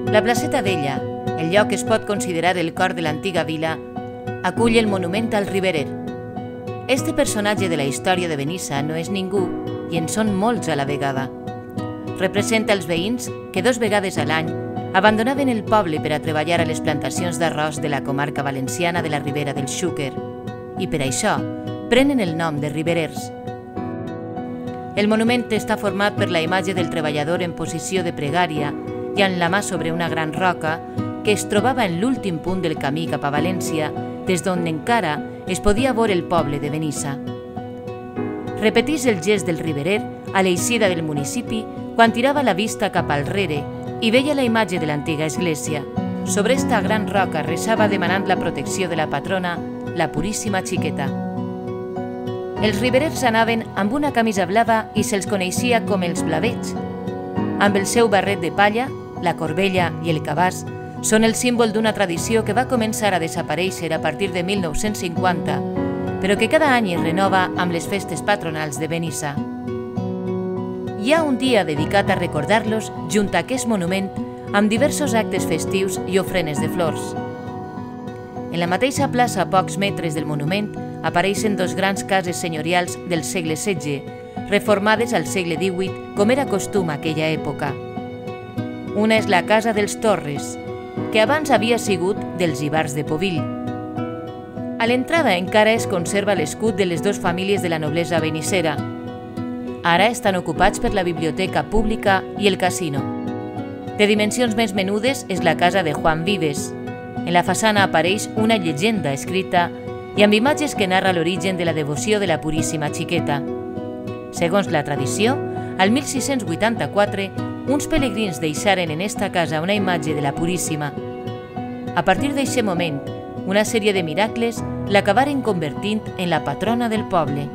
La placeta Vella, el lloc que es pot considerar el cor de l'antiga vila, acull el monument al Riberer. Este personatge de la història de Benissa no és ningú i en són molts a la vegada. Representa els veïns que 2 vegades a l'any abandonaven el poble per a treballar a les plantacions d'arròs de la comarca valenciana de la Ribera del Xúquer i per això prenen el nom de Riberers. El monument està format per la imatge del treballador en posició de pregària i amb la mà sobre una gran roca que es trobava en l'últim punt del camí cap a València, des d'on encara es podia veure el poble de Benissa. Repetís el gest del Riberer a l'eixida del municipi quan tirava la vista cap al rere i veia la imatge de l'antiga església. Sobre esta gran roca resava demanant la protecció de la patrona, la Puríssima Xiqueta. Els riberers anaven amb una camisa blava i se'ls coneixia com els blavets. Amb el seu barret de palla, la corbella i el cabàs són el símbol d'una tradició que va començar a desaparèixer a partir de 1950, però que cada any es renova amb les festes patronals de Benissa. Hi ha un dia dedicat a recordar-los junt a aquest monument amb diversos actes festius i ofrenes de flors. En la mateixa plaça, a pocs metres del monument, apareixen 2 grans cases senyorials del segle XVI, reformades al segle XVIII, com era costum aquella època. Una és la Casa dels Torres, que abans havia sigut dels Ibars de Povill. A l'entrada encara es conserva l'escut de les 2 famílies de la noblesa benissera. Ara estan ocupats per la biblioteca pública i el casino. De dimensions més menudes és la casa de Juan Vives. En la façana apareix una llegenda escrita i amb imatges que narra l'origen de la devoció de la Puríssima Xiqueta. Segons la tradició, al 1684, uns pelegrins deixaren en esta casa una imatge de la Puríssima. A partir d'aquest moment, una sèrie de miracles l'acabaren convertint en la patrona del poble.